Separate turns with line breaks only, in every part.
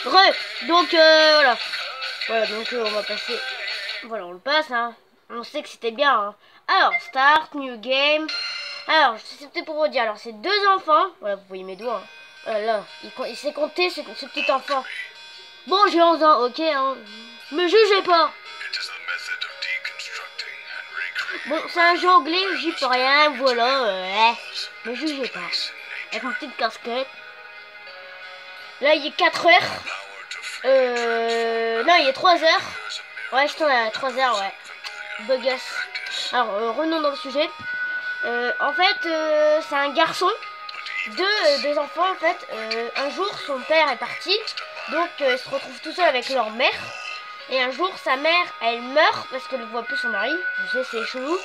Donc voilà. Voilà, donc on va passer. Voilà, on le passe, hein. On sait que c'était bien, hein. Alors, start, new game. Alors, c'était pour vous dire. Alors, c'est deux enfants. Voilà, vous voyez mes doigts. Hein. Là, il sait compter ce petit enfant. Bon, j'ai 11 ans, ok, hein. Me jugez pas. Bon, c'est un jeu anglais, j'y peux rien, voilà. Me jugez pas. Avec ma petite casquette. Là, il est 4 heures. Non, il est 3 heures. Ouais, je tourne à 3 heures, ouais. Bugasse. Alors, revenons dans le sujet. En fait, c'est un garçon. Deux enfants, en fait. Un jour, son père est parti. Donc, il se retrouve tout seul avec leur mère. Et un jour, sa mère, elle meurt parce qu'elle ne voit plus son mari. Je sais, c'est chelou.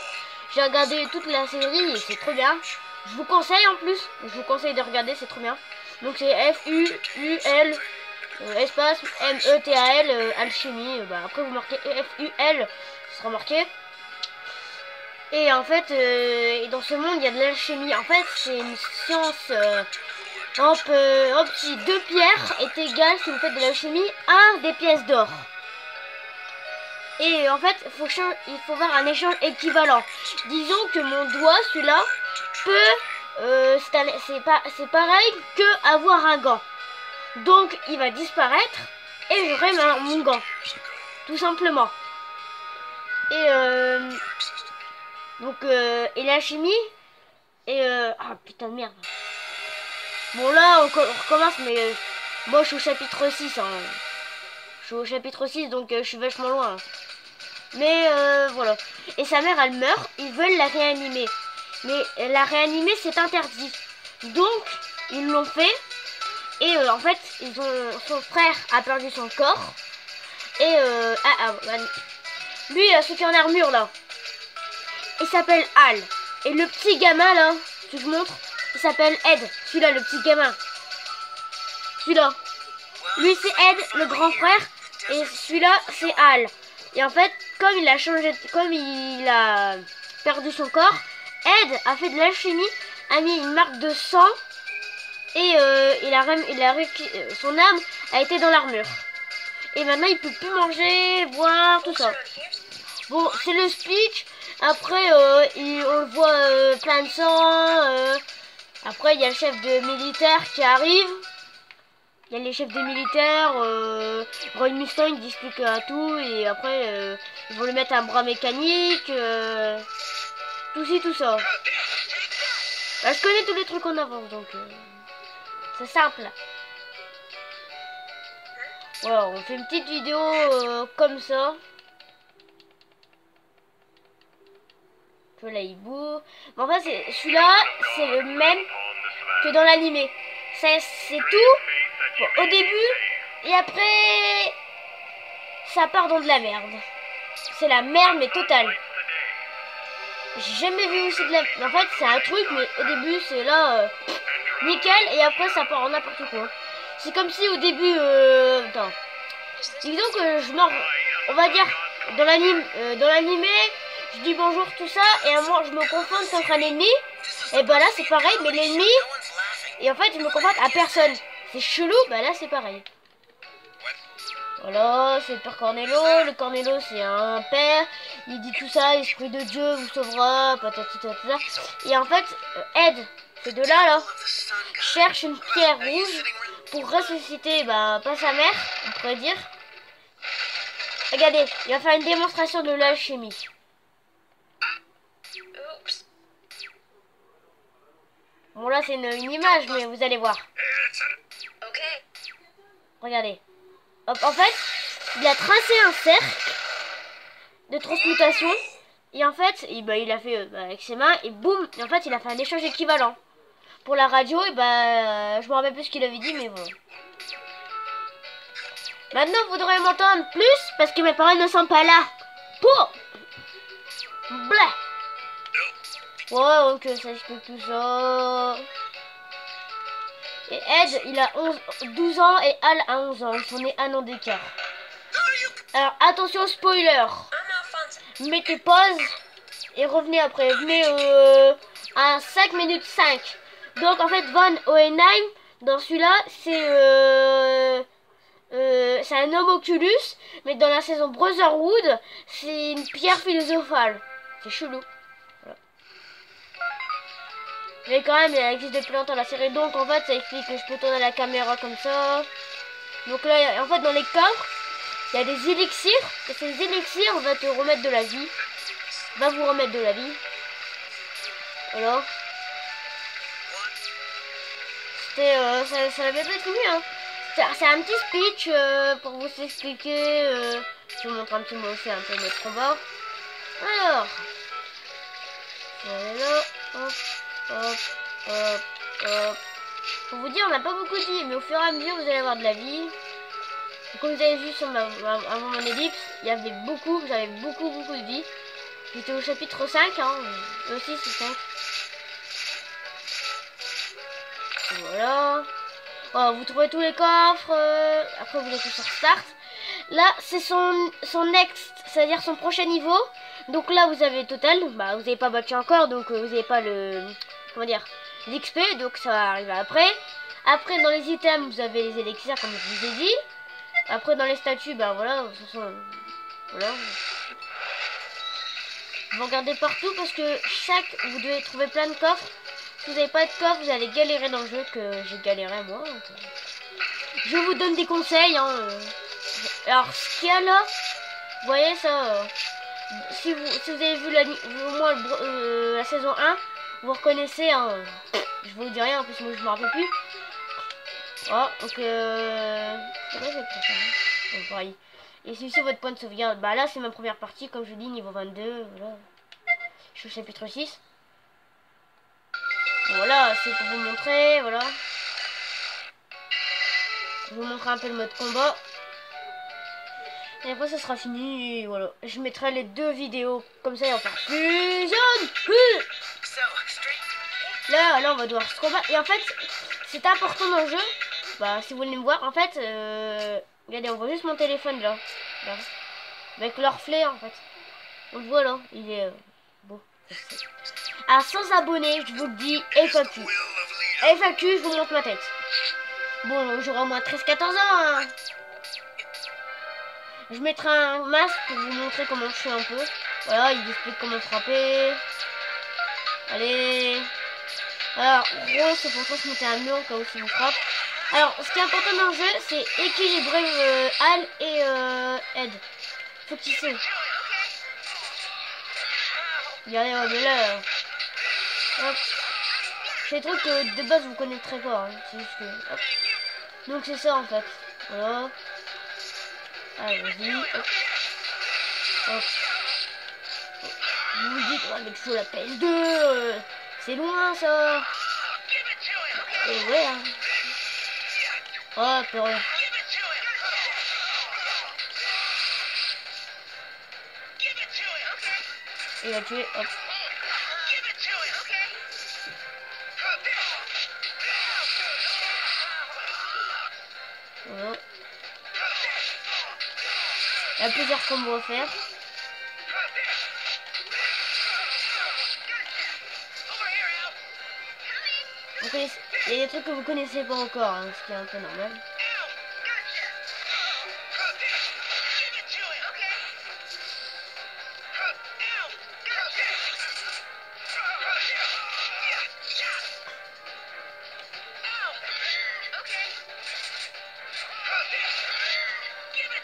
J'ai regardé toute la série et c'est trop bien. Je vous conseille en plus. Je vous conseille de regarder, c'est trop bien. Donc, c'est F-U-U-L. Espace M-E-T-A-L, alchimie. Bah, après, vous marquez F-U-L. Ce sera marqué. Et en fait, dans ce monde, il y a de l'alchimie. En fait, c'est une science. Si 2 pierres est égal, si vous faites de l'alchimie, à des pièces d'or. Et en fait, il faut voir un échange équivalent. Disons que mon doigt, celui-là, peut... c'est pareil que avoir un gant. Donc, il va disparaître et j'aurai mon gant. Tout simplement. Et et l'alchimie. Et ah putain de merde. Bon là, on recommence, mais moi je suis au chapitre 6. Hein. Je suis au chapitre 6, donc je suis vachement loin. Hein. Mais voilà. Et sa mère, elle meurt. Ils veulent la réanimer. Mais la réanimer, c'est interdit. Donc, ils l'ont fait. Et en fait, son frère a perdu son corps. Et lui, celui qui est en armure là, il s'appelle Al. Et le petit gamin là, je vous montre, il s'appelle Ed. Celui-là, le petit gamin. Celui-là. Lui, c'est Ed, le grand frère. Et celui-là, c'est Al. Et en fait, comme il a perdu son corps, Ed a fait de l'alchimie, a mis une marque de sang. Et son âme a été dans l'armure. Et maintenant il peut plus manger, boire, tout ça. Bon, c'est le speech. Après, on le voit plein de sang. Après, il y a le chef de militaire qui arrive. Il y a les chefs de militaires. Roy Mustang, il explique à tout. Et après, ils vont lui mettre un bras mécanique. Tout ça. Bah, je connais tous les trucs en avance, donc... c'est simple. Voilà, on fait une petite vidéo comme ça. Là, il bouge. Mais enfin, celui-là, c'est le même que dans l'animé. C'est tout bon, au début. Et après, ça part dans de la merde. C'est la merde, mais totale. J'ai jamais vu aussi de la... En fait, c'est un truc, mais au début, c'est là... nickel, et après, ça part en n'importe quoi. C'est comme si au début... Attends. Disons que je meurs... On va dire, dans l'animé, je dis bonjour, tout ça, et à un moment, je me confonds contre un ennemi. Et bah là, c'est pareil, mais l'ennemi... Et en fait, je me confonds à personne. C'est chelou, bah là, c'est pareil. Voilà, c'est le père Cornello. Le Cornello, c'est un père. Il dit tout ça, l'esprit de Dieu vous sauvera, patati patata. Et en fait, Ed, ces deux-là, là, cherche une pierre rouge pour ressusciter, bah, pas sa mère, on pourrait dire. Regardez, il va faire une démonstration de l'alchimie. Bon, là, c'est une image, mais vous allez voir. Regardez. Hop, en fait, il a tracé un cercle de transmutation. Et en fait, il a fait avec ses mains. Et boum, et en fait, il a fait un échange équivalent. Pour la radio, et je me rappelle plus ce qu'il avait dit, mais voilà. Maintenant, vous devrez m'entendre plus, parce que mes parents ne sont pas là. Pour Blah. Ouais, ok, ça explique tout ça. Et Ed, il a 12 ans et Al a 11 ans. Ils sont nés un an d'écart. Alors, attention, spoiler. Mettez pause et revenez après. Venez à 5 minutes 5. Donc, en fait, Van Hohenheim, dans celui-là, c'est c'est un homme Oculus, mais dans la saison Brotherhood, c'est une pierre philosophale. C'est chelou. Voilà. Mais quand même, il existe des plantes dans la série, donc en fait, ça explique que je peux tourner la caméra comme ça. Donc là, en fait, dans les coffres, il y a des élixirs, et ces élixirs vont te remettre de la vie. Va vous remettre de la vie. Voilà. C'était, ça n'avait pas fini, hein. C'est un petit speech pour vous expliquer. Je vous montre un petit mot aussi, un peu notre combat. Alors, voilà, hop, hop, hop, hop. Pour vous dire, on n'a pas beaucoup de vie, mais au fur et à mesure, vous allez avoir de la vie. Et comme vous avez vu sur avant mon ellipse, j'avais beaucoup de vie. J'étais au chapitre 5, hein, aussi c'est 5. Voilà. Oh, vous trouvez tous les coffres. Après, vous êtes sur Start. Là, c'est son next, c'est-à-dire son prochain niveau. Donc là, vous avez total. Bah, vous n'avez pas battu encore, donc vous n'avez pas le... Comment dire, l'XP, donc ça va arriver après. Après, dans les items, vous avez les élixirs, comme je vous ai dit. Après, dans les statues, bah voilà, voilà. Vous regardez partout parce que vous devez trouver plein de coffres. Si vous n'avez pas de coffre, vous allez galérer dans le jeu, que j'ai galéré moi. Je vous donne des conseils. Hein. Alors, ce qu'il y a là, vous voyez ça, si vous avez vu au moins la saison 1, vous reconnaissez. Hein, je vous dis rien, en plus moi je me rappelle plus. Oh, donc c'est vrai, c'est pareil. Et si c'est votre point de sauvegarde, bah là c'est ma première partie, comme je dis, niveau 22, voilà. Je suis au chapitre 6. Voilà, c'est pour vous montrer, voilà. Je vous montrer un peu le mode combat. Et après ça sera fini, et voilà. Je mettrai les 2 vidéos, comme ça il va faire fusion. Là on va devoir se combattre. Et en fait, c'est important dans le jeu. Bah si vous voulez me voir, en fait, regardez, on voit juste mon téléphone là. Avec leur reflet en fait. Donc voilà, il est beau. À 100 abonnés, je vous le dis, FAQ. FAQ, je vous montre ma tête. Bon, j'aurai au moins 13-14 ans. Hein. Je mettrai un masque pour vous montrer comment je suis un peu. Voilà, il explique comment frapper. Allez. Alors, gros, c'est pour ça que je mettais un mur au cas où si vous frappe. Alors, ce qui est important dans le jeu, c'est équilibrer Al et Ed. Faut qu'ils sait. Regardez, on est là. Hop. C'est des trucs que de base vous connaîtrez pas. Hein. C'est juste que. Hop. Donc c'est ça en fait. Voilà. Allez, vas-y. Hop. Hop. Vous vous dites, oh, avec chaud la PS2. C'est loin ça. Et ouais. Hein. Oh, purée. Il a tué. Hop. Voilà. Il y a plusieurs combos à faire. Il y a des trucs que vous connaissez pas encore, hein, ce qui est un peu normal.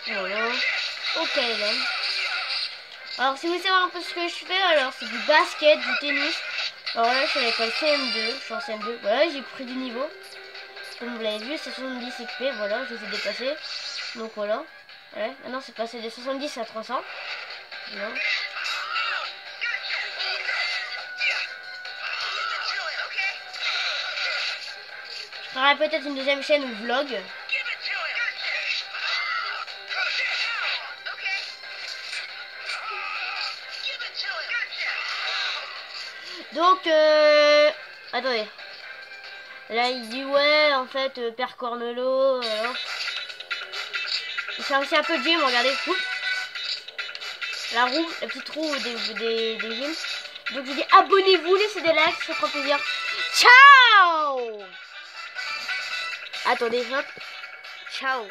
Voilà. Ok là. Alors si vous voulez savoir un peu ce que je fais, alors c'est du basket, du tennis. Alors là je suis avec le CM2, je suis en CM2. Voilà, j'ai pris du niveau. Comme vous l'avez vu, c'est 70 XP, voilà, je les ai dépassés. Donc voilà. Ouais. Maintenant c'est passé de 70 à 300. Voilà. Je ferai peut-être une deuxième chaîne ou vlog. Donc, attendez. Là, il dit, ouais, en fait, Père Cornelo, il fait aussi un peu de gym, regardez. Oups. La roue, la petite roue des gyms. Donc, je dis, abonnez-vous, laissez des likes, ça fera plaisir. Ciao! Attendez, hop. Ciao.